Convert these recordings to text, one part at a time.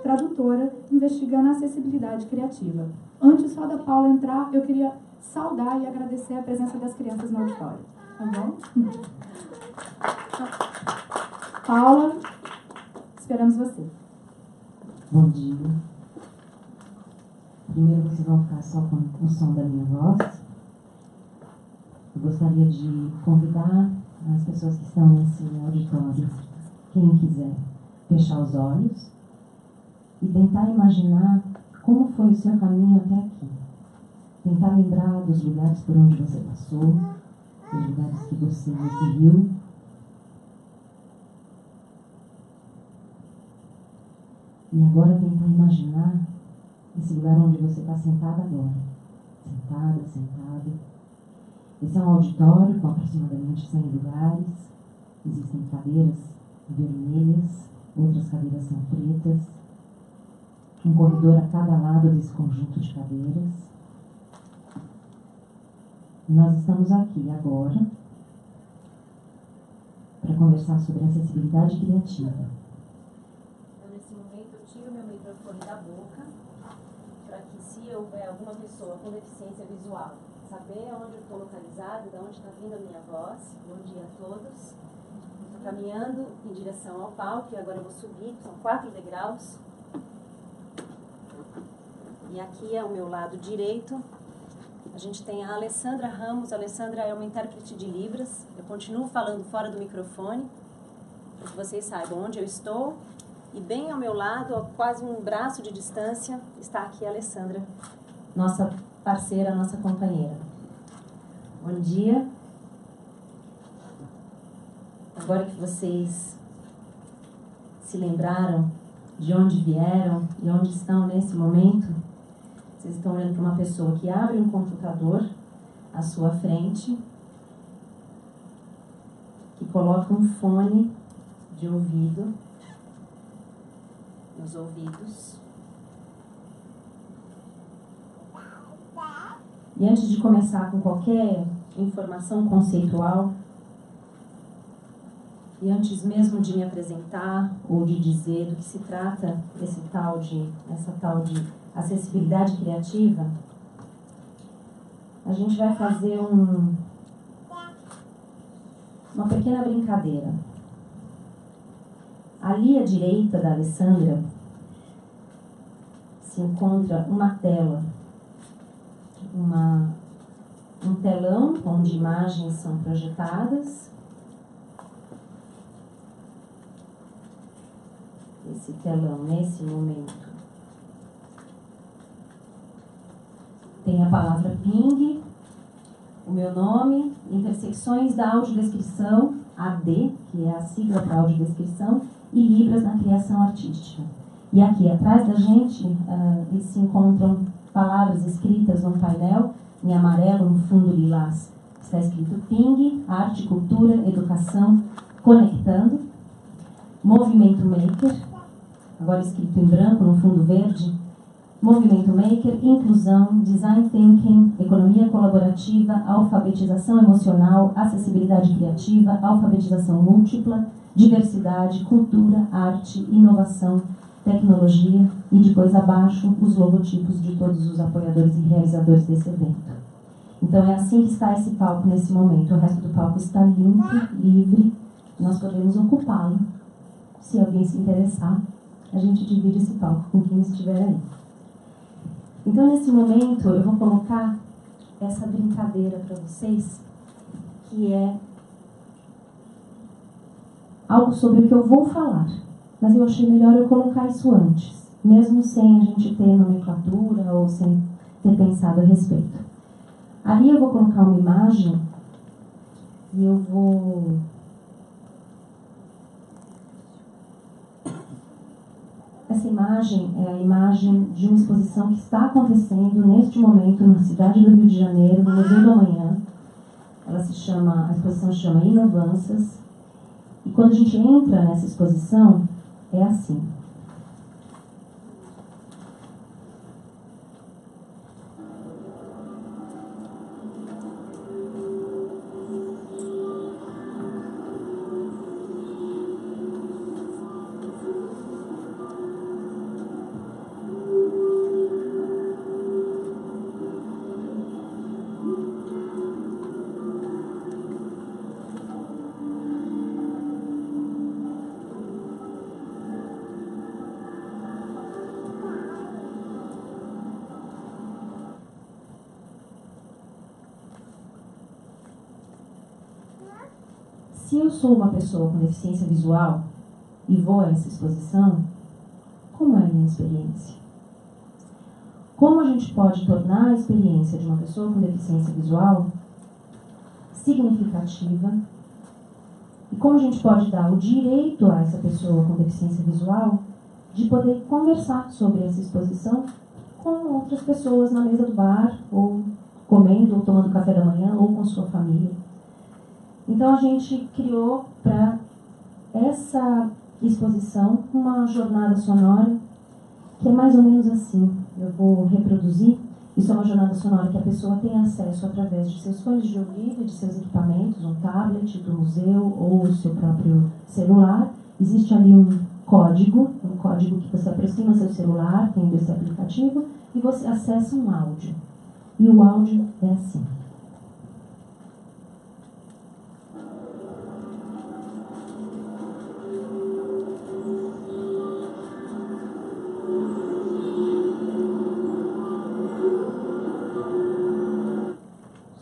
tradutora, investigando a acessibilidade criativa. Antes só da Paula entrar, eu queria saudar e agradecer a presença das crianças no auditório. Tá bom? Paula, esperamos você. Bom dia. Primeiro vocês vão ficar só com o som da minha voz. Eu gostaria de convidar as pessoas que estão nesse auditório, quem quiser, fechar os olhos e tentar imaginar como foi o seu caminho até aqui. Tentar lembrar dos lugares por onde você passou, dos lugares que você viu. E agora tentar imaginar esse lugar onde você está sentada agora. Sentada, sentado. Esse é um auditório com aproximadamente 100 lugares. Existem cadeiras vermelhas, outras cadeiras são pretas. Um corredor a cada lado desse conjunto de cadeiras. E nós estamos aqui agora para conversar sobre acessibilidade criativa. Então, nesse momento, eu tiro meu microfone da boca para que, se houver alguma pessoa com deficiência visual, saber onde eu estou localizado, de onde está vindo a minha voz. Bom dia a todos. Estou caminhando em direção ao palco e agora eu vou subir, são 4 degraus. E aqui ao meu lado direito, a gente tem a Alessandra Ramos. A Alessandra é uma intérprete de Libras. Eu continuo falando fora do microfone, para que vocês saibam onde eu estou. E bem ao meu lado, a quase um braço de distância, está aqui a Alessandra, nossa parceira, nossa companheira. Bom dia. Agora que vocês se lembraram de onde vieram e onde estão nesse momento, vocês estão olhando para uma pessoa que abre um computador à sua frente, que coloca um fone de ouvido nos ouvidos. E antes de começar com qualquer informação conceitual, e antes mesmo de me apresentar ou de dizer do que se trata essa tal de acessibilidade criativa, a gente vai fazer uma pequena brincadeira. Ali à direita da Alessandra se encontra uma tela, um telão onde imagens são projetadas. Esse telão, nesse momento, tem a palavra Ping, o meu nome, intersecções da audiodescrição, AD, que é a sigla para audiodescrição, e Libras na criação artística. E aqui atrás da gente se encontram palavras escritas num painel em amarelo, no fundo lilás. Está escrito Ping, arte, cultura, educação, conectando. Movimento Maker, agora escrito em branco no fundo verde. Movimento Maker, inclusão, design thinking, economia colaborativa, alfabetização emocional, acessibilidade criativa, alfabetização múltipla, diversidade, cultura, arte, inovação, tecnologia e depois abaixo os logotipos de todos os apoiadores e realizadores desse evento. Então é assim que está esse palco nesse momento. O resto do palco está limpo, livre, nós podemos ocupá-lo. Se alguém se interessar, a gente divide esse palco com quem estiver aí. Então nesse momento eu vou colocar essa brincadeira para vocês, que é algo sobre o que eu vou falar. Mas eu achei melhor eu colocar isso antes, mesmo sem a gente ter nomenclatura ou sem ter pensado a respeito. Ali eu vou colocar uma imagem e eu vou... Essa imagem é a imagem de uma exposição que está acontecendo neste momento na cidade do Rio de Janeiro, no Museu do Amanhã. A exposição se chama Inovanças. E quando a gente entra nessa exposição, é assim. se eu sou uma pessoa com deficiência visual e vou a essa exposição, como é a minha experiência? Como a gente pode tornar a experiência de uma pessoa com deficiência visual significativa? E como a gente pode dar o direito a essa pessoa com deficiência visual de poder conversar sobre essa exposição com outras pessoas na mesa do bar, ou comendo, ou tomando café da manhã, ou com sua família. Então a gente criou para essa exposição uma jornada sonora que é mais ou menos assim. Eu vou reproduzir. Isso é uma jornada sonora que a pessoa tem acesso através de seus fones de ouvido, de seus equipamentos, um tablet do museu ou o seu próprio celular. Existe ali um código que você aproxima seu celular, tendo esse aplicativo, e você acessa um áudio. E o áudio é assim.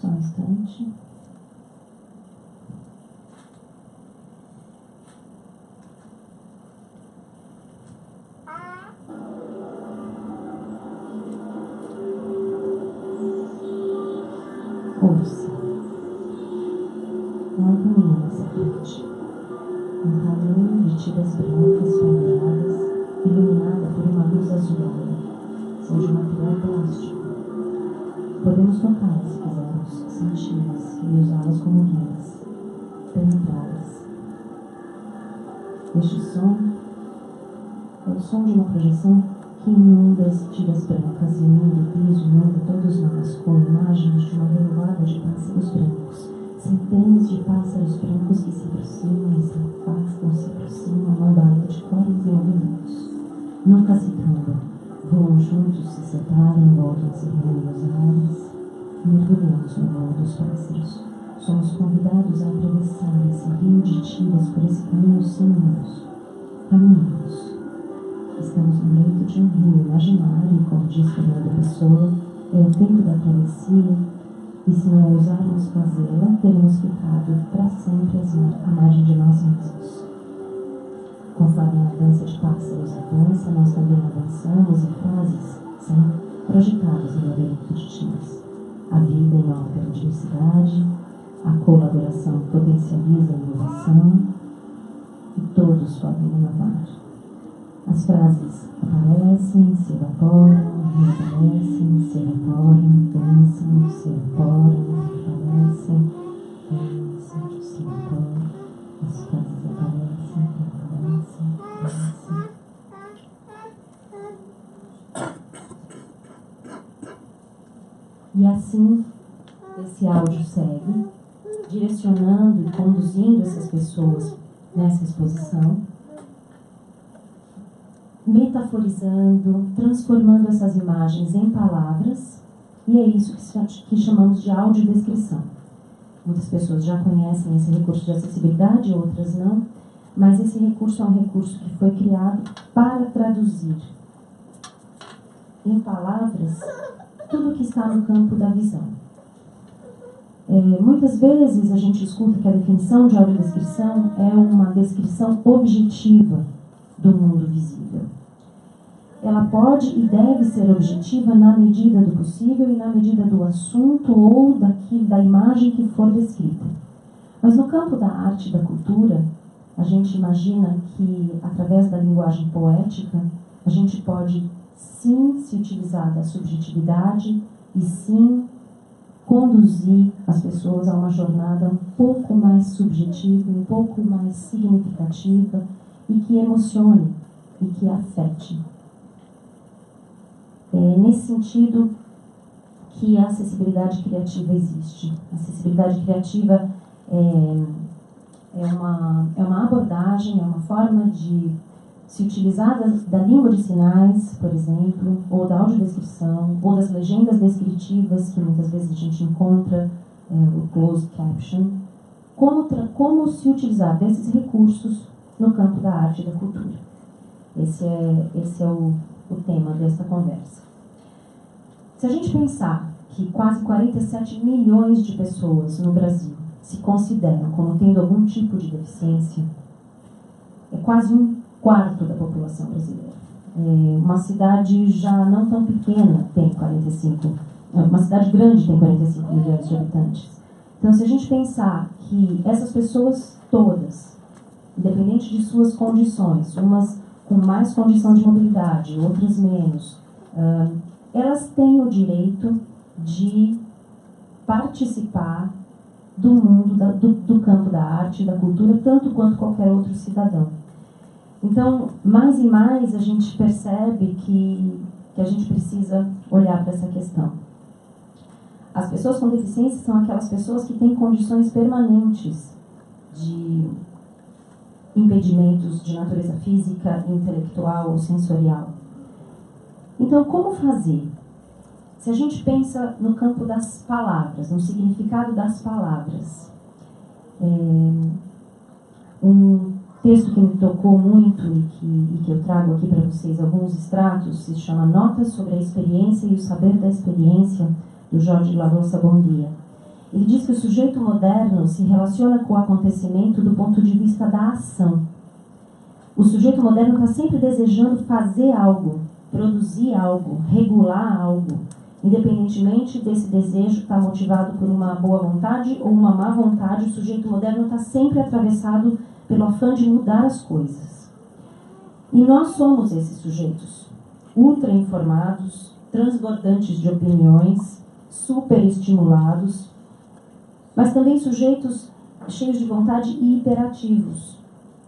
Só um instante. Ouça. Não há caminho nessa frente. Um caminho de tiras brancas penduradas, iluminada por uma luz azulada. São de material plástico. Podemos tocar se quisermos, senti-las e usá-las como guias, penetrá-las. Este som é o som de uma projeção que inunda as tiras brancas e inunda o piso, inunda todos nós com imagens de uma revoada de pássaros brancos. Centenas de pássaros brancos que se aproximam, se afastam, se aproximam, num barulho de cores e movimentos. Nunca se trombam, voam juntos, se separam, voltam a se reunir nos ares. Mergulhamos no mundo dos pássaros. Somos convidados a atravessar esse rio de tiras por esse caminho sem muros. Caminhamos. Estamos no leito de um rio imaginário, como diz Fernando Pessoa, é o tempo da travessia, e se não ousarmos fazê-la, teremos ficado para sempre à margem de nós mesmos. Conforme a dança de pássaros avança, nós também avançamos e frases são projetadas no labirinto de tiras. A vida em alta diversidade, a colaboração potencializa a inovação e todos podem inovar. As frases aparecem, se evaporam, reaparecem, se evaporam, dançam, se evaporam, reaparecem, dançam, se evaporam. As frases aparecem, reaparecem, dançam. E assim, esse áudio segue, direcionando e conduzindo essas pessoas nessa exposição, metaforizando, transformando essas imagens em palavras, e é isso que chamamos de audiodescrição. Muitas pessoas já conhecem esse recurso de acessibilidade, outras não, mas esse recurso é um recurso que foi criado para traduzir em palavras tudo que está no campo da visão. Muitas vezes a gente escuta que a definição de audiodescrição é uma descrição objetiva do mundo visível. Ela pode e deve ser objetiva na medida do possível e na medida do assunto ou da imagem que for descrita. Mas no campo da arte e da cultura, a gente imagina que, através da linguagem poética, a gente pode sim se utilizar da subjetividade e sim conduzir as pessoas a uma jornada um pouco mais subjetiva, um pouco mais significativa e que emocione e que afete. É nesse sentido que a acessibilidade criativa existe. A acessibilidade criativa é uma abordagem, é uma forma de se utilizar da língua de sinais, por exemplo, ou da audiodescrição, ou das legendas descritivas, que muitas vezes a gente encontra, o closed caption, como se utilizar desses recursos no campo da arte e da cultura. Esse é o tema desta conversa. Se a gente pensar que quase 47 milhões de pessoas no Brasil se consideram como tendo algum tipo de deficiência é quase 1/4 da população brasileira. Uma cidade já não tão pequena tem 45, uma cidade grande tem 45 milhões de habitantes. Então, se a gente pensar que essas pessoas todas, independente de suas condições, umas com mais condição de mobilidade, outras menos, elas têm o direito de participar do mundo, do campo da arte e da cultura, tanto quanto qualquer outro cidadão. Então, mais e mais a gente percebe que a gente precisa olhar para essa questão. As pessoas com deficiência são aquelas pessoas que têm condições permanentes de impedimentos de natureza física, intelectual ou sensorial. Então, como fazer? Se a gente pensa no campo das palavras, no significado das palavras, um texto que me tocou muito e que eu trago aqui para vocês alguns extratos, se chama Notas sobre a Experiência e o Saber da Experiência, do Jorge Lavrossa-Bondia. Ele diz que o sujeito moderno se relaciona com o acontecimento do ponto de vista da ação. O sujeito moderno está sempre desejando fazer algo, produzir algo, regular algo, independentemente desse desejo estar motivado por uma boa vontade ou uma má vontade. O sujeito moderno está sempre atravessado pelo afã de mudar as coisas. E nós somos esses sujeitos, ultra informados, transbordantes de opiniões, super estimulados, mas também sujeitos cheios de vontade e hiperativos.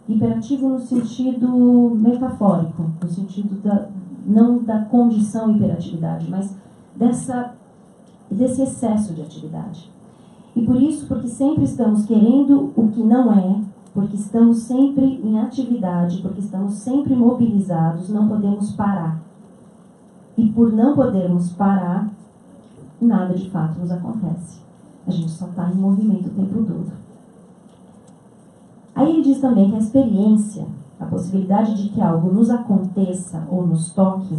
Hiperativo no sentido metafórico, no sentido não da condição hiperatividade, mas desse excesso de atividade. E por isso, porque sempre estamos querendo o que não é, porque estamos sempre em atividade, porque estamos sempre mobilizados, não podemos parar. E por não podermos parar, nada de fato nos acontece. A gente só está em movimento o tempo todo. Aí ele diz também que a experiência, a possibilidade de que algo nos aconteça ou nos toque,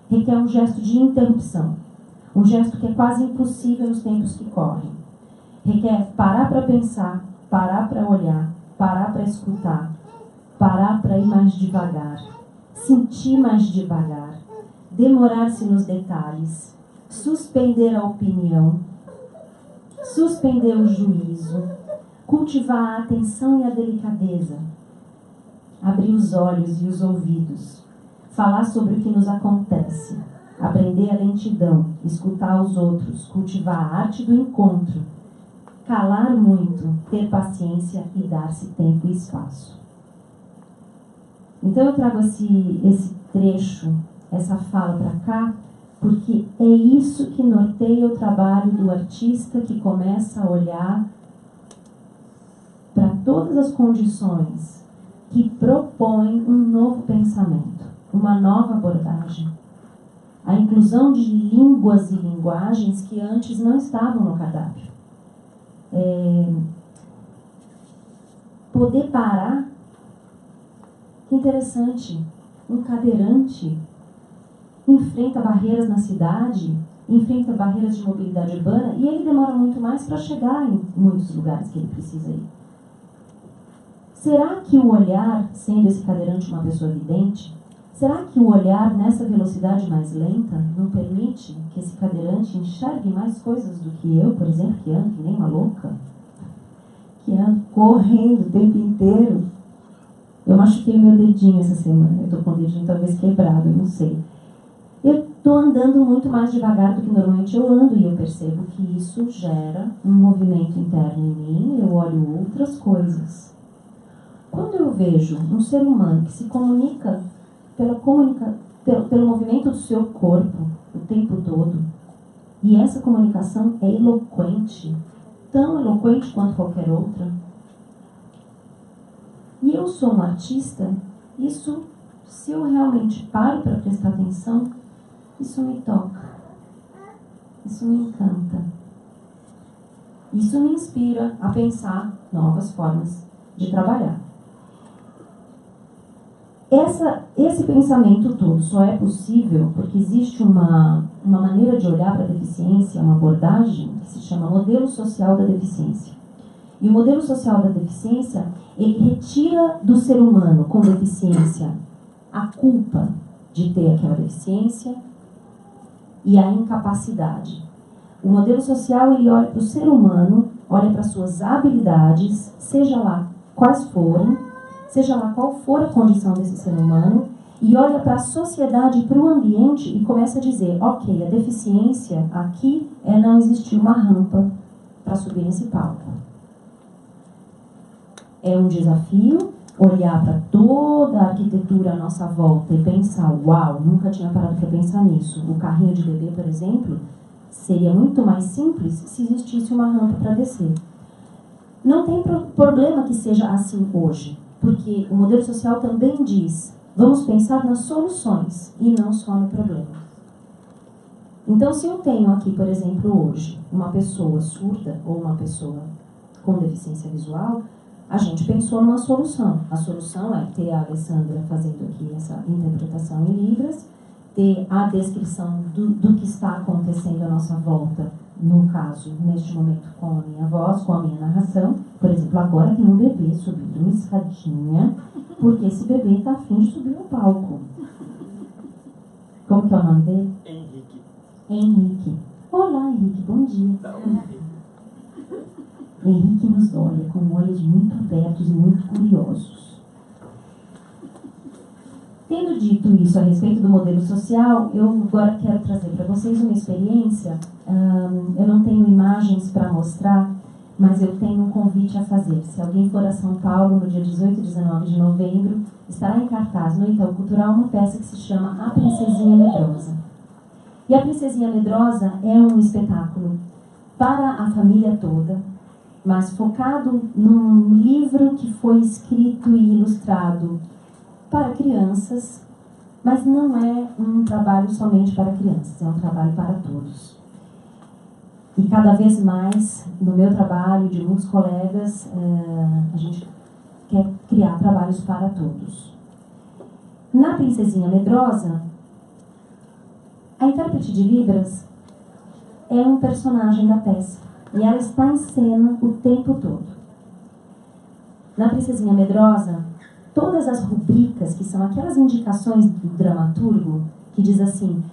requer um gesto de interrupção. Um gesto que é quase impossível nos tempos que correm. Requer parar para pensar, parar para olhar, parar para escutar, parar para ir mais devagar, sentir mais devagar, demorar-se nos detalhes, suspender a opinião, suspender o juízo, cultivar a atenção e a delicadeza, abrir os olhos e os ouvidos, falar sobre o que nos acontece, aprender a lentidão, escutar os outros, cultivar a arte do encontro, calar muito, ter paciência e dar-se tempo e espaço. Então eu trago esse trecho, essa fala para cá, porque é isso que norteia o trabalho do artista que começa a olhar para todas as condições que propõem um novo pensamento, uma nova abordagem. A inclusão de línguas e linguagens que antes não estavam no cardápio. Poder parar, que interessante, um cadeirante enfrenta barreiras na cidade, enfrenta barreiras de mobilidade urbana e ele demora muito mais para chegar em muitos lugares que ele precisa ir. Será que o olhar, sendo esse cadeirante uma pessoa vidente, será que o olhar nessa velocidade mais lenta não permite que esse cadeirante enxergue mais coisas do que eu, por exemplo, que ando que nem uma louca? Que ando correndo o tempo inteiro? Eu machuquei meu dedinho essa semana, eu estou com o dedinho talvez quebrado, eu não sei. Eu estou andando muito mais devagar do que normalmente eu ando e eu percebo que isso gera um movimento interno em mim, eu olho outras coisas. Quando eu vejo um ser humano que se comunica pelo movimento do seu corpo o tempo todo, e essa comunicação é eloquente, tão eloquente quanto qualquer outra, e eu sou um artista, isso, se eu realmente paro para prestar atenção, isso me toca, isso me encanta, isso me inspira a pensar novas formas de trabalhar. Esse pensamento todo só é possível porque existe uma maneira de olhar para a deficiência, uma abordagem que se chama modelo social da deficiência. E o modelo social da deficiência, ele retira do ser humano com deficiência a culpa de ter aquela deficiência e a incapacidade. O modelo social, ele olha para o ser humano, olha para suas habilidades, seja lá quais forem, seja lá qual for a condição desse ser humano, e olha para a sociedade e para o ambiente e começa a dizer, ok, a deficiência aqui é não existir uma rampa para subir nesse palco. É um desafio olhar para toda a arquitetura à nossa volta e pensar, uau, nunca tinha parado para pensar nisso. O carrinho de bebê, por exemplo, seria muito mais simples se existisse uma rampa para descer. Não tem problema que seja assim hoje, porque o modelo social também diz, vamos pensar nas soluções e não só no problema. Então, se eu tenho aqui, por exemplo, hoje, uma pessoa surda ou uma pessoa com deficiência visual, a gente pensou numa solução. A solução é ter a Alessandra fazendo aqui essa interpretação em Libras, ter a descrição do que está acontecendo à nossa volta, no caso, neste momento, com a minha voz, com a minha narração. Por exemplo, agora tem um bebê subindo uma escadinha, porque esse bebê está a fim de subir no palco. Como que é o nome dele? Henrique. Olá, Henrique, bom dia. Henrique nos olha com olhos muito abertos e muito curiosos. Tendo dito isso a respeito do modelo social, eu agora quero trazer para vocês uma experiência. Eu não tenho imagens para mostrar, mas eu tenho um convite a fazer. Se alguém for a São Paulo no dia 18 e 19 de novembro, estará em cartaz no Itaú Cultural uma peça que se chama A Princesinha Medrosa. E A Princesinha Medrosa é um espetáculo para a família toda, mas focado num livro que foi escrito e ilustrado para crianças, mas não é um trabalho somente para crianças, é um trabalho para todos. E cada vez mais, no meu trabalho, de muitos colegas, a gente quer criar trabalhos para todos. Na Princesinha Medrosa, a intérprete de Libras é um personagem da peça. E ela está em cena o tempo todo. Na Princesinha Medrosa, todas as rubricas, que são aquelas indicações do dramaturgo, que diz assim,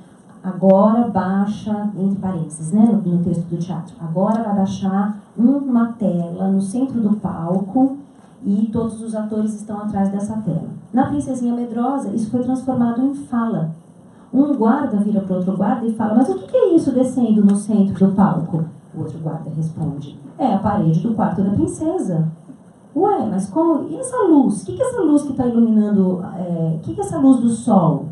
agora baixa, entre parênteses, né, no texto do teatro, agora vai baixar uma tela no centro do palco e todos os atores estão atrás dessa tela. Na Princesinha Medrosa, isso foi transformado em fala. Um guarda vira para o outro guarda e fala, mas o que é isso descendo no centro do palco? O outro guarda responde, é a parede do quarto da princesa. Ué, mas como? E essa luz? O que é essa luz que está iluminando? O que é essa luz do sol?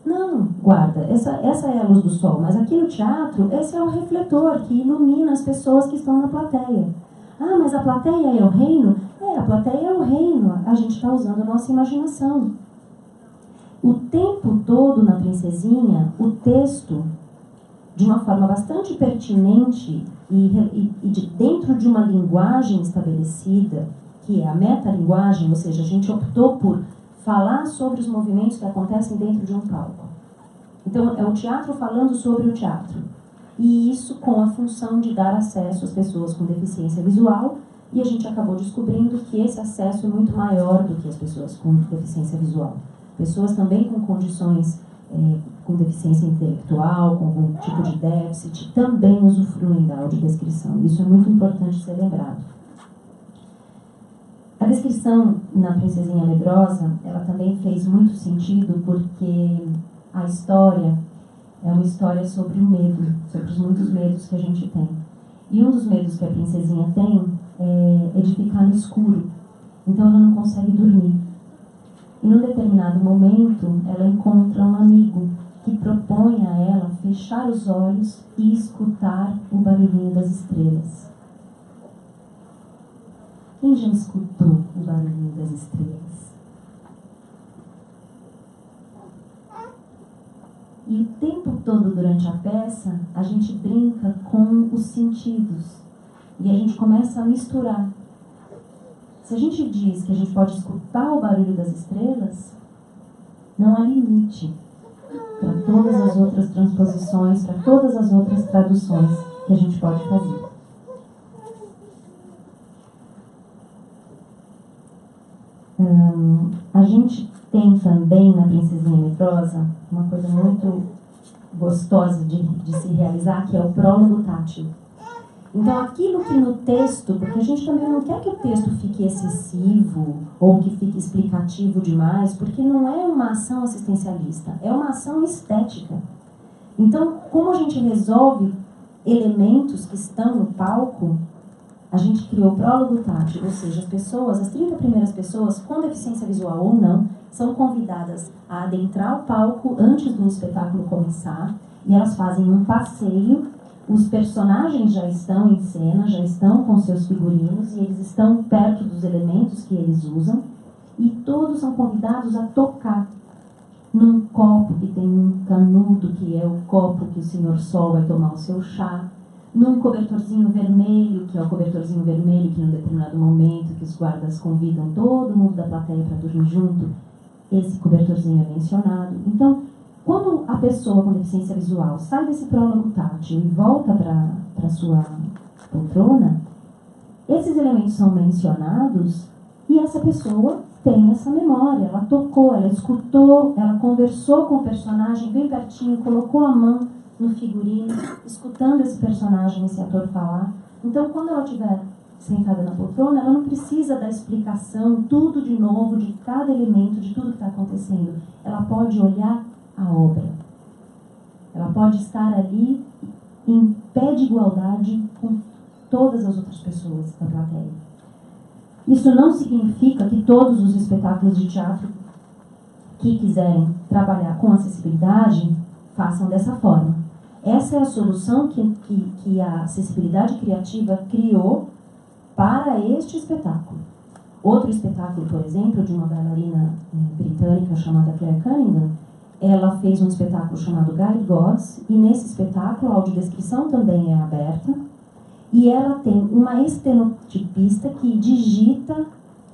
Não, guarda, essa é a luz do sol, mas aqui no teatro, esse é o refletor que ilumina as pessoas que estão na plateia. Ah, mas a plateia é o reino? É, a plateia é o reino, a gente está usando a nossa imaginação. O tempo todo na Princesinha, o texto, de uma forma bastante pertinente e dentro de uma linguagem estabelecida, que é a metalinguagem, ou seja, a gente optou por falar sobre os movimentos que acontecem dentro de um palco. Então, é o teatro falando sobre o teatro. E isso com a função de dar acesso às pessoas com deficiência visual, e a gente acabou descobrindo que esse acesso é muito maior do que as pessoas com deficiência visual. Pessoas também com condições com deficiência intelectual, com algum tipo de déficit, também usufruem da audiodescrição. Isso é muito importante ser lembrado. A descrição na Princesinha Medrosa, ela também fez muito sentido porque a história é uma história sobre o medo, sobre os muitos medos que a gente tem. E um dos medos que a princesinha tem é de ficar no escuro. Então ela não consegue dormir. E num determinado momento, ela encontra um amigo que propõe a ela fechar os olhos e escutar o barulhinho das estrelas. Quem já escutou o barulhinho das estrelas? E o tempo todo durante a peça, a gente brinca com os sentidos. E a gente começa a misturar. Se a gente diz que a gente pode escutar o barulho das estrelas, não há limite para todas as outras transposições, para todas as outras traduções que a gente pode fazer. A gente tem também na Princesinha Medrosa uma coisa muito gostosa de se realizar, que é o prólogo tátil. Então, aquilo que no texto, porque a gente também não quer que o texto fique excessivo ou que fique explicativo demais, porque não é uma ação assistencialista, é uma ação estética. Então, como a gente resolve elementos que estão no palco, a gente criou o prólogo tátil, ou seja, as pessoas, as 30 primeiras pessoas, com deficiência visual ou não, são convidadas a adentrar o palco antes do espetáculo começar, e elas fazem um passeio. Os personagens já estão em cena, já estão com seus figurinos, e eles estão perto dos elementos que eles usam, e todos são convidados a tocar num copo que tem um canudo, que é o copo que o Senhor Sol vai tomar o seu chá, num cobertorzinho vermelho, que é o cobertorzinho vermelho que, num determinado momento, que os guardas convidam todo mundo da plateia para dormir junto, esse cobertorzinho é mencionado. Então, quando a pessoa com deficiência visual sai desse prólogo tátil e volta para a sua poltrona, esses elementos são mencionados e essa pessoa tem essa memória. Ela tocou, ela escutou, ela conversou com o personagem bem pertinho, colocou a mão no figurino, escutando esse personagem, esse ator falar. Então, quando ela estiver sentada na poltrona, ela não precisa da explicação, tudo de novo, de cada elemento, de tudo que está acontecendo. Ela pode olhar a obra. Ela pode estar ali em pé de igualdade com todas as outras pessoas da plateia. Isso não significa que todos os espetáculos de teatro que quiserem trabalhar com acessibilidade façam dessa forma. Essa é a solução que a acessibilidade criativa criou para este espetáculo. Outro espetáculo, por exemplo, de uma bailarina britânica chamada Claire Cunningham, ela fez um espetáculo chamado Guide Gods, e nesse espetáculo a audiodescrição também é aberta, e ela tem uma estenotipista que digita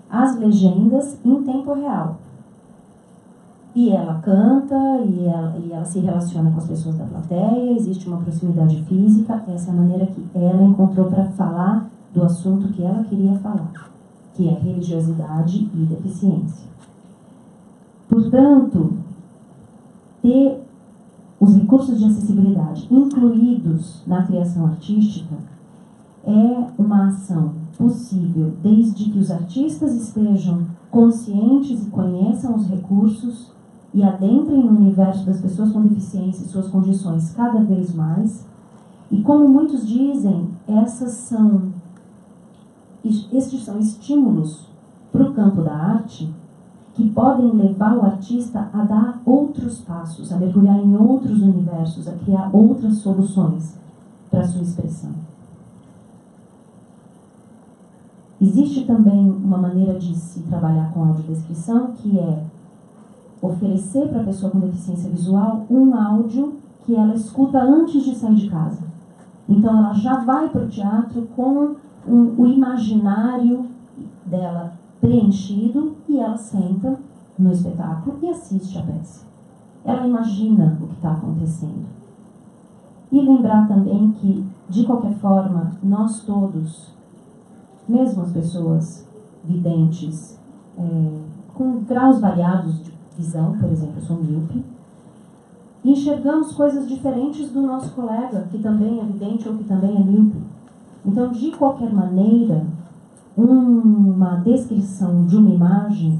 as legendas em tempo real. E ela canta, e ela se relaciona com as pessoas da plateia, existe uma proximidade física. Essa é a maneira que ela encontrou para falar do assunto que ela queria falar, que é religiosidade e deficiência. Portanto, ter os recursos de acessibilidade incluídos na criação artística é uma ação possível desde que os artistas estejam conscientes e conheçam os recursos e adentrem no universo das pessoas com deficiência e suas condições cada vez mais. E como muitos dizem, estes são estímulos para o campo da arte que podem levar o artista a dar outros passos, a mergulhar em outros universos, a criar outras soluções para a sua expressão. Existe também uma maneira de se trabalhar com a audiodescrição, que é oferecer para a pessoa com deficiência visual um áudio que ela escuta antes de sair de casa. Então, ela já vai para o teatro com o imaginário dela preenchido e ela senta no espetáculo e assiste a peça. Ela imagina o que está acontecendo. E lembrar também que, de qualquer forma, nós todos, mesmo as pessoas videntes, com graus variados de visão, por exemplo, eu sou míope, enxergamos coisas diferentes do nosso colega, que também é vidente ou que também é míope. Então, de qualquer maneira, uma descrição de uma imagem,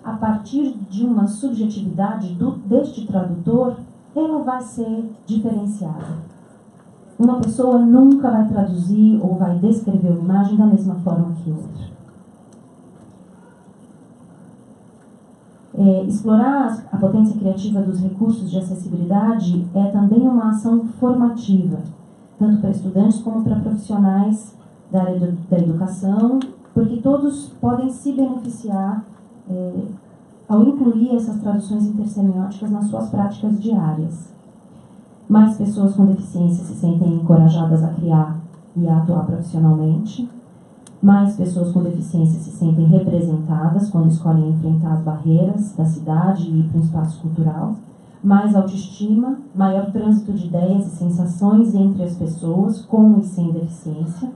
a partir de uma subjetividade deste tradutor, ela vai ser diferenciada. Uma pessoa nunca vai traduzir ou vai descrever uma imagem da mesma forma que outra. Explorar a potência criativa dos recursos de acessibilidade é também uma ação formativa, tanto para estudantes como para profissionais da área da educação, porque todos podem se beneficiar ao incluir essas traduções intersemióticas nas suas práticas diárias. Mais pessoas com deficiência se sentem encorajadas a criar e a atuar profissionalmente. Mais pessoas com deficiência se sentem representadas quando escolhem enfrentar as barreiras da cidade e ir para um espaço cultural. Mais autoestima, maior trânsito de ideias e sensações entre as pessoas com e sem deficiência.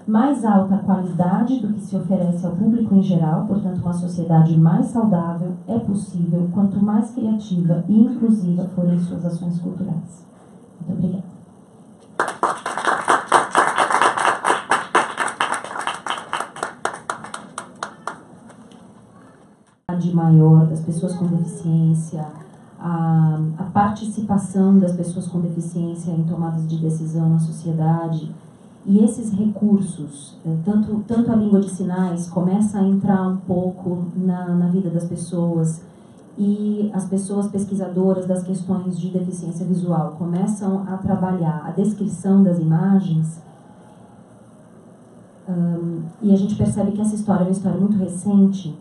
mais alta qualidade do que se oferece ao público em geral, portanto, uma sociedade mais saudável é possível quanto mais criativa e inclusiva forem suas ações culturais. Muito obrigada. Maior das pessoas com deficiência, a participação das pessoas com deficiência em tomadas de decisão na sociedade, e esses recursos, tanto a língua de sinais começa a entrar um pouco na vida das pessoas, e as pessoas pesquisadoras das questões de deficiência visual começam a trabalhar a descrição das imagens, e a gente percebe que essa história é uma história muito recente.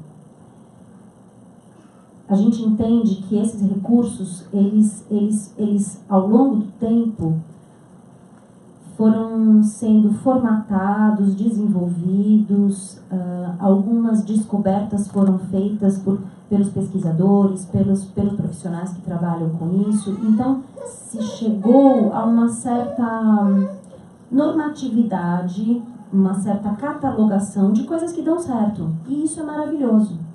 A gente entende que esses recursos, eles ao longo do tempo, foram sendo formatados, desenvolvidos, algumas descobertas foram feitas pelos pesquisadores, pelos profissionais que trabalham com isso. Então, se chegou a uma certa normatividade, uma certa catalogação de coisas que dão certo. E isso é maravilhoso.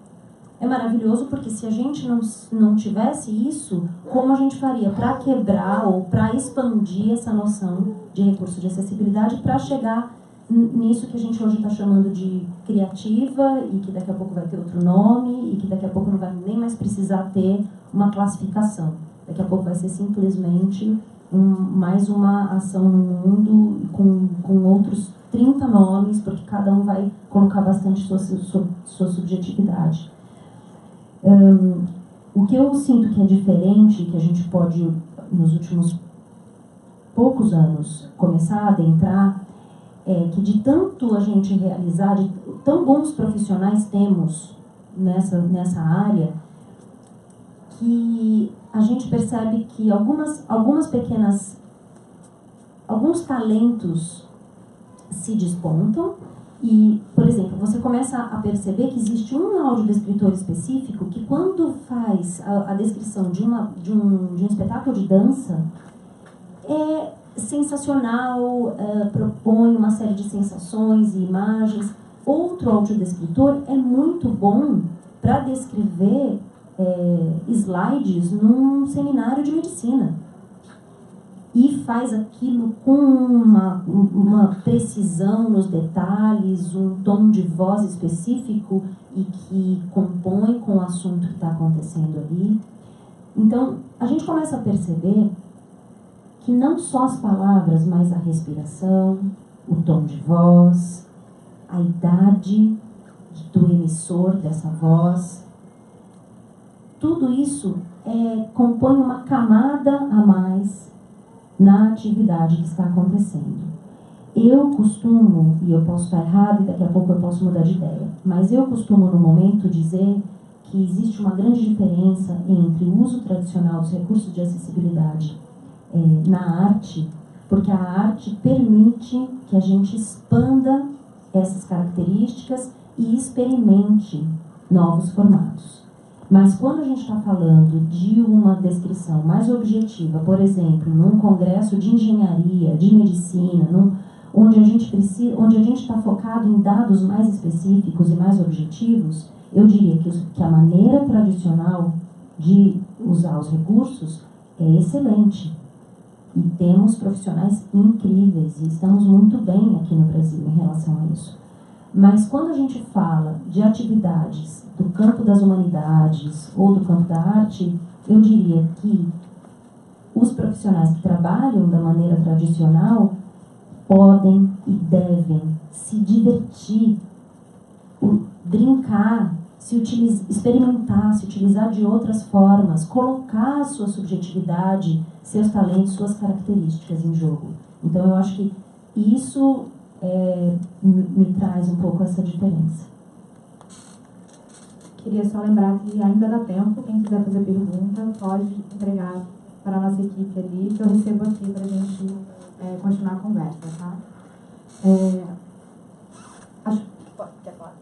É maravilhoso porque se a gente não tivesse isso, como a gente faria para quebrar ou para expandir essa noção de recurso de acessibilidade para chegar nisso que a gente hoje está chamando de criativa e que daqui a pouco vai ter outro nome e que daqui a pouco não vai nem mais precisar ter uma classificação. Daqui a pouco vai ser simplesmente mais uma ação no mundo com outros 30 nomes, porque cada um vai colocar bastante sua subjetividade. O que eu sinto que é diferente, que a gente pode, nos últimos poucos anos, começar a adentrar, é que de tanto a gente realizar, de tão bons profissionais temos nessa área, que a gente percebe que alguns talentos se despontam. E, por exemplo, você começa a perceber que existe um audiodescritor específico que, quando faz a descrição de um espetáculo de dança, é sensacional, propõe uma série de sensações e imagens. Outro audiodescritor é muito bom para descrever slides num seminário de medicina. E faz aquilo com uma precisão nos detalhes, um tom de voz específico e que compõe com o assunto que está acontecendo ali. Então, a gente começa a perceber que não só as palavras, mas a respiração, o tom de voz, a idade do emissor dessa voz, tudo isso compõe uma camada a mais na atividade que está acontecendo. Eu costumo, e eu posso estar errado e daqui a pouco eu posso mudar de ideia, mas eu costumo no momento dizer que existe uma grande diferença entre o uso tradicional dos recursos de acessibilidade na arte, porque a arte permite que a gente expanda essas características e experimente novos formatos. Mas quando a gente está falando de uma descrição mais objetiva, por exemplo, num congresso de engenharia, de medicina, onde a gente está focado em dados mais específicos e mais objetivos, eu diria que a maneira tradicional de usar os recursos é excelente. E temos profissionais incríveis e estamos muito bem aqui no Brasil em relação a isso. Mas quando a gente fala de atividades do campo das humanidades ou do campo da arte, eu diria que os profissionais que trabalham da maneira tradicional podem e devem se divertir, brincar, experimentar, se utilizar de outras formas, colocar a sua subjetividade, seus talentos, suas características em jogo. Então eu acho que isso me traz um pouco essa diferença. Queria só lembrar que ainda dá tempo, quem quiser fazer pergunta pode entregar para a nossa equipe ali, que eu recebo aqui para a gente continuar a conversa, tá? Quer falar?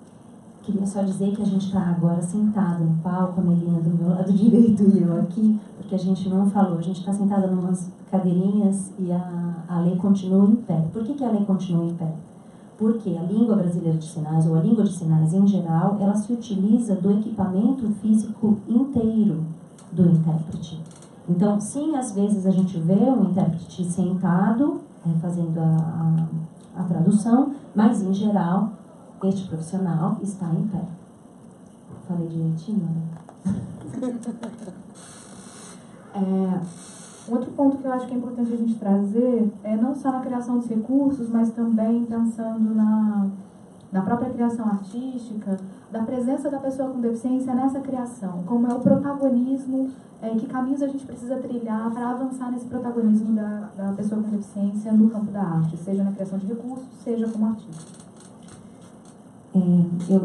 Queria só dizer que a gente está agora sentado no palco, a Melina do meu lado direito e eu aqui, porque a gente não falou, a gente está sentada em umas cadeirinhas e a Lê continua em pé. Por que a Lê continua em pé? porque a língua brasileira de sinais, ou a língua de sinais em geral, ela se utiliza do equipamento físico inteiro do intérprete. Então, sim, às vezes a gente vê um intérprete sentado, fazendo a tradução, mas, em geral, este profissional está em pé. Falei direitinho, né? Outro ponto que eu acho que é importante a gente trazer é não só na criação dos recursos, mas também pensando na própria criação artística, da presença da pessoa com deficiência nessa criação, como é o protagonismo, que caminhos a gente precisa trilhar para avançar nesse protagonismo da pessoa com deficiência no campo da arte, seja na criação de recursos, seja como artista. Eu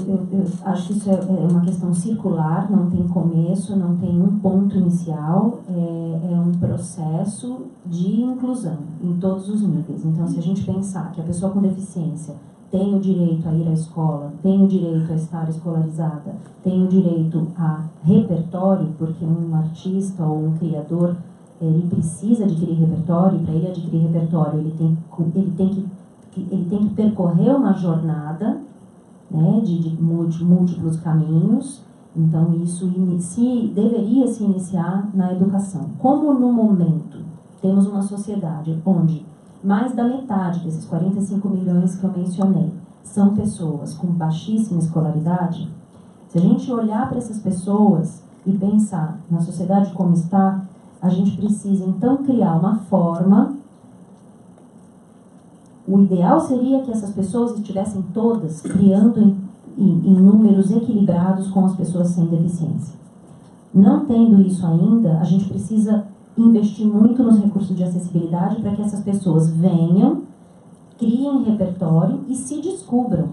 acho que isso é uma questão circular, não tem começo, não tem um ponto inicial, é um processo de inclusão em todos os níveis. Então, se a gente pensar que a pessoa com deficiência tem o direito a ir à escola, tem o direito a estar escolarizada, tem o direito a repertório, porque um artista ou um criador, ele precisa adquirir repertório, e para ele adquirir repertório, ele tem que percorrer uma jornada, né, de múltiplos caminhos. Então, isso deveria se iniciar na educação. Como no momento temos uma sociedade onde mais da metade desses 45 milhões que eu mencionei são pessoas com baixíssima escolaridade, se a gente olhar para essas pessoas e pensar na sociedade como está, a gente precisa então criar uma forma. O ideal seria que essas pessoas estivessem todas criando em números equilibrados com as pessoas sem deficiência. Não tendo isso ainda, a gente precisa investir muito nos recursos de acessibilidade para que essas pessoas venham, criem repertório e se descubram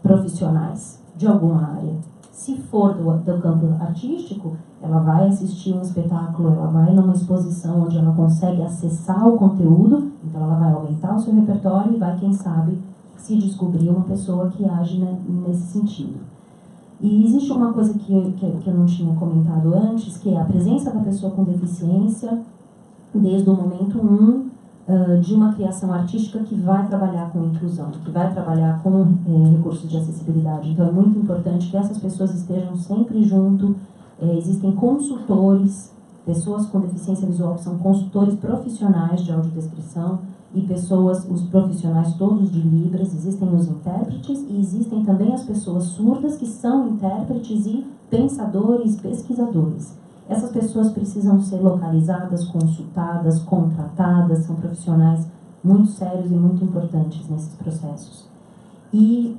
profissionais de alguma área. Se for do campo artístico, ela vai assistir um espetáculo, ela vai numa exposição onde ela consegue acessar o conteúdo, então ela vai aumentar o seu repertório e vai, quem sabe, se descobrir uma pessoa que age nesse sentido. E existe uma coisa que eu não tinha comentado antes, que é a presença da pessoa com deficiência desde o momento 1 de uma criação artística que vai trabalhar com inclusão, que vai trabalhar com recursos de acessibilidade. Então é muito importante que essas pessoas estejam sempre junto. Existem consultores, pessoas com deficiência visual que são consultores profissionais de audiodescrição e os profissionais todos de Libras. Existem os intérpretes e existem também as pessoas surdas que são intérpretes e pensadores, pesquisadores. Essas pessoas precisam ser localizadas, consultadas, contratadas, são profissionais muito sérios e muito importantes nesses processos. E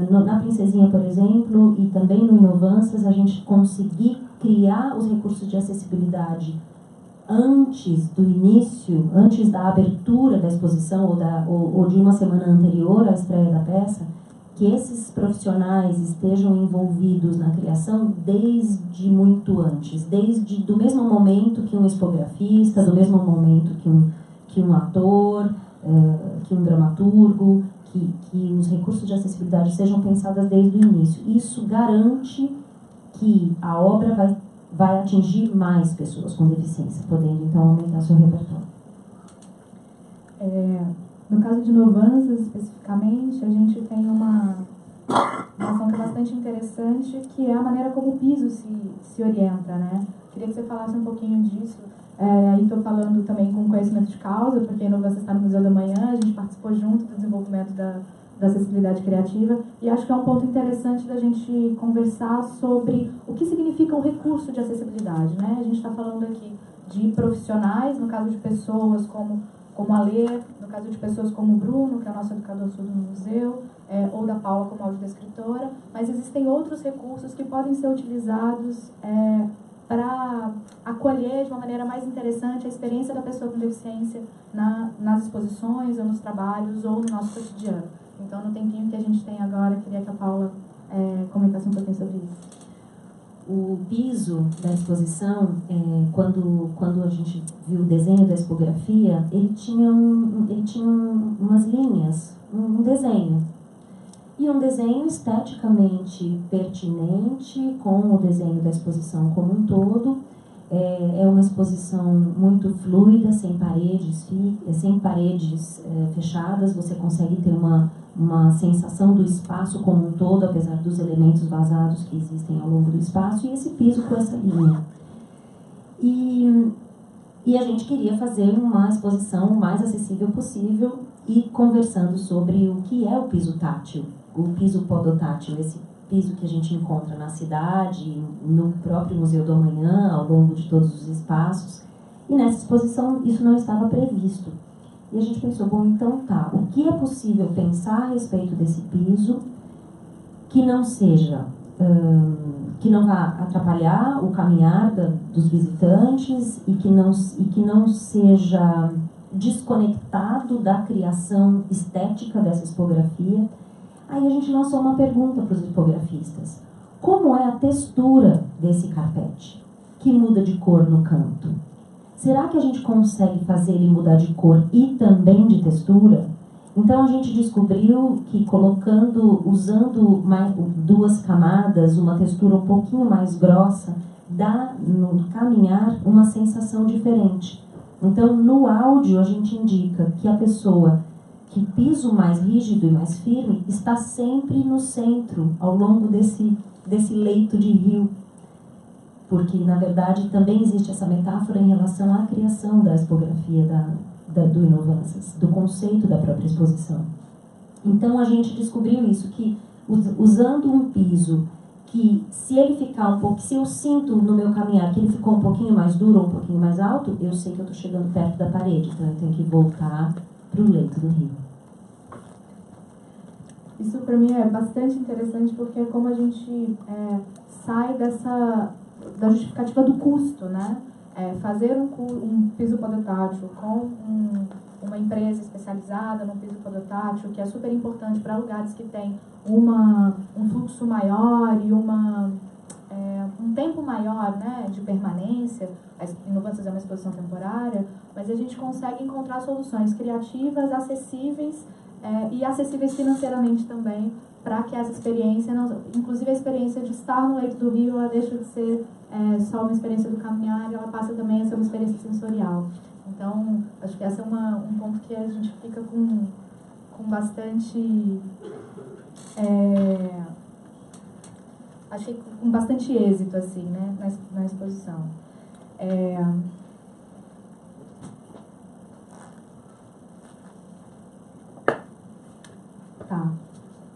na Princesinha, por exemplo, e também no Inovanças, a gente conseguir criar os recursos de acessibilidade antes do início, antes da abertura da exposição ou de uma semana anterior à estreia da peça, que esses profissionais estejam envolvidos na criação desde muito antes, do mesmo momento que um expografista, do mesmo momento que um ator, que um dramaturgo, que os recursos de acessibilidade sejam pensados desde o início. Isso garante que a obra vai atingir mais pessoas com deficiência, podendo então aumentar seu repertório. No caso de Inovanças, especificamente, a gente tem uma ação que é bastante interessante, que é a maneira como o piso se orienta, né? Queria que você falasse um pouquinho disso. Aí estou falando também com conhecimento de causa, porque a Inovanças está no Museu da Manhã, a gente participou junto do desenvolvimento da acessibilidade criativa, e acho que é um ponto interessante da gente conversar sobre o que significa um recurso de acessibilidade, né? A gente está falando aqui de profissionais, no caso de pessoas como a Lê, no caso de pessoas como o Bruno, que é o nosso educador surdo no museu, ou da Paula como audiodescritora, mas existem outros recursos que podem ser utilizados para acolher de uma maneira mais interessante a experiência da pessoa com deficiência nas exposições, ou nos trabalhos, ou no nosso cotidiano. Então, no tempinho que a gente tem agora, queria que a Paula comentasse um pouquinho sobre isso. O piso da exposição, quando a gente viu o desenho da expografia, ele tinha umas linhas, um desenho. E um desenho esteticamente pertinente com o desenho da exposição como um todo. É uma exposição muito fluida, sem paredes fechadas. Você consegue ter uma sensação do espaço como um todo, apesar dos elementos vazados que existem ao longo do espaço, e esse piso com essa linha. E a gente queria fazer uma exposição o mais acessível possível e conversando sobre o que é o piso tátil, o piso podotátil, esse piso que a gente encontra na cidade, no próprio Museu do Amanhã, ao longo de todos os espaços. E nessa exposição isso não estava previsto. E a gente pensou, bom, então tá, o que é possível pensar a respeito desse piso que não seja, que não vá atrapalhar o caminhar dos visitantes e que não seja desconectado da criação estética dessa expografia. Aí a gente lançou uma pergunta para os expografistas. Como é a textura desse carpete, que muda de cor no canto? Será que a gente consegue fazer ele mudar de cor e também de textura? Então a gente descobriu que usando mais 2 camadas, uma textura um pouquinho mais grossa, dá no caminhar uma sensação diferente. Então no áudio a gente indica que a pessoa que piso mais rígido e mais firme está sempre no centro, ao longo desse leito de rio. Porque, na verdade, também existe essa metáfora em relação à criação da expografia do Inovanças, do conceito da própria exposição. Então, a gente descobriu isso, que usando um piso que, se ele ficar um pouco, se eu sinto no meu caminhar que ele ficou um pouquinho mais duro ou um pouquinho mais alto, eu sei que eu estou chegando perto da parede, então eu tenho que voltar para o leito do rio. Isso para mim é bastante interessante porque é como a gente sai da justificativa do custo, né? Fazer um piso podotátil com uma empresa especializada no piso podotátil, que é super importante para lugares que têm um fluxo maior e um tempo maior, né, de permanência. A Inovanças é uma exposição temporária, mas a gente consegue encontrar soluções criativas, acessíveis e acessíveis financeiramente também, para que essa experiência, inclusive a experiência de estar no leito do rio, ela deixa de ser só uma experiência do caminhar, ela passa também a ser uma experiência sensorial. Então, acho que esse é um ponto que a gente fica com bastante... achei com bastante êxito, assim, né, na exposição. Tá.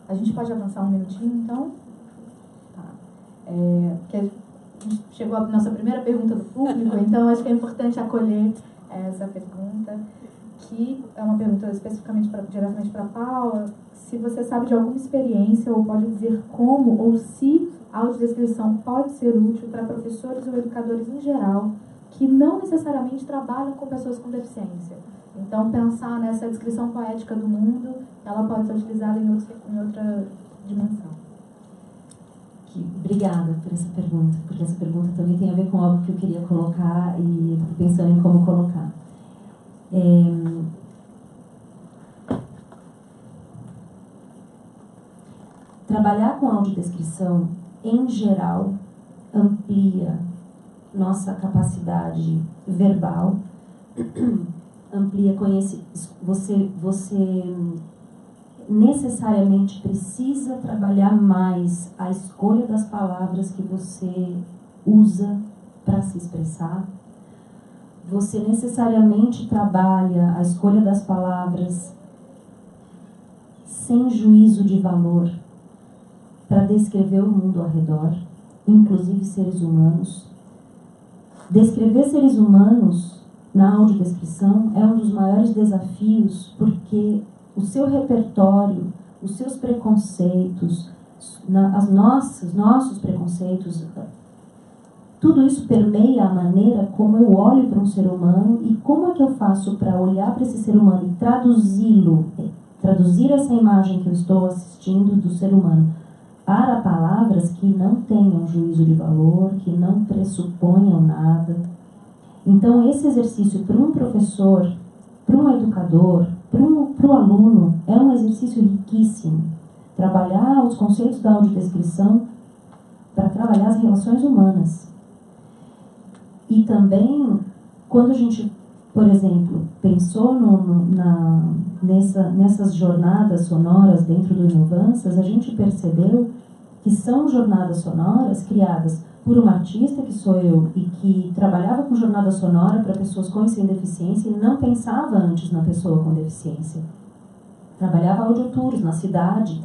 A gente pode avançar um minutinho, então? Tá. Porque a gente chegou à nossa primeira pergunta do público, então acho que é importante acolher essa pergunta, que é uma pergunta especificamente diretamente para a Paula. Se você sabe de alguma experiência, ou pode dizer como, ou se a audiodescrição pode ser útil para professores ou educadores em geral, que não necessariamente trabalham com pessoas com deficiência. Então, pensar nessa descrição poética do mundo, ela pode ser utilizada em outra dimensão. Obrigada por essa pergunta, porque essa pergunta também tem a ver com algo que eu queria colocar e estou pensando em como colocar. Trabalhar com audiodescrição, em geral, amplia nossa capacidade verbal, amplia conhecimento. Você necessariamente precisa trabalhar mais a escolha das palavras que você usa para se expressar. Você necessariamente trabalha a escolha das palavras sem juízo de valor para descrever o mundo ao redor, inclusive seres humanos. Descrever seres humanos na audiodescrição é um dos maiores desafios, porque o seu repertório, os seus preconceitos, nossos preconceitos, tudo isso permeia a maneira como eu olho para um ser humano e como é que eu faço para olhar para esse ser humano e traduzir essa imagem que eu estou assistindo do ser humano para palavras que não tenham juízo de valor, que não pressuponham nada. Então, esse exercício para um professor, para um educador, para o aluno, é um exercício riquíssimo. Trabalhar os conceitos da audiodescrição para trabalhar as relações humanas. E também, quando a gente, por exemplo, pensou nessas jornadas sonoras dentro do Inovanças, a gente percebeu que são jornadas sonoras criadas por uma artista, que sou eu, e que trabalhava com jornada sonora para pessoas com e sem deficiência e não pensava antes na pessoa com deficiência. Trabalhava audiotours na cidade,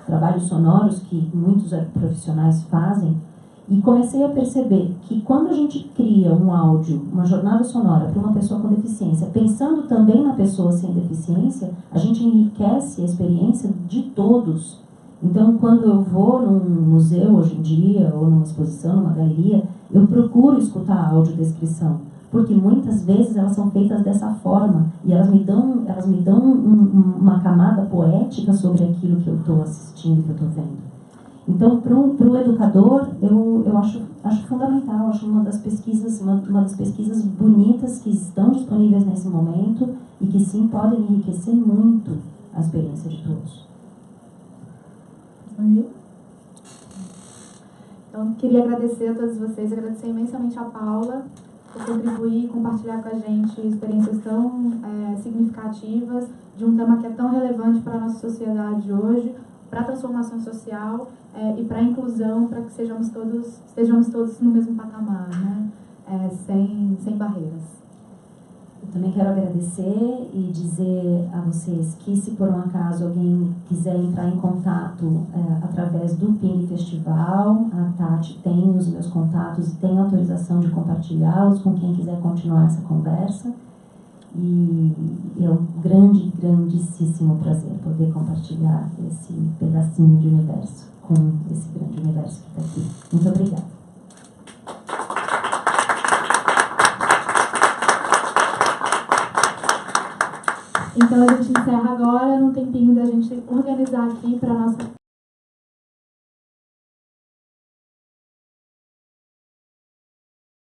trabalhos sonoros que muitos profissionais fazem, e comecei a perceber que quando a gente cria um áudio, uma jornada sonora para uma pessoa com deficiência, pensando também na pessoa sem deficiência, a gente enriquece a experiência de todos. Então, quando eu vou num museu hoje em dia, ou numa exposição, numa galeria, eu procuro escutar a audiodescrição, porque muitas vezes elas são feitas dessa forma, e elas me dão uma camada poética sobre aquilo que eu estou assistindo, que eu estou vendo. Então, para o educador, eu acho fundamental, acho uma das pesquisas bonitas que estão disponíveis nesse momento e que sim podem enriquecer muito a experiência de todos. Então, queria agradecer a todos vocês, agradecer imensamente a Paula por contribuir e compartilhar com a gente experiências tão significativas de um tema que é tão relevante para a nossa sociedade hoje, para a transformação social e para a inclusão, para que estejamos todos no mesmo patamar, né? Sem barreiras. Eu também quero agradecer e dizer a vocês que, se por um acaso alguém quiser entrar em contato através do Ping Festival, a Tati tem os meus contatos e tem autorização de compartilhá-los com quem quiser continuar essa conversa. E é um grandíssimo prazer poder compartilhar esse pedacinho de universo com esse grande universo que está aqui. Muito obrigada. Então a gente encerra agora num tempinho da gente organizar aqui para a nossa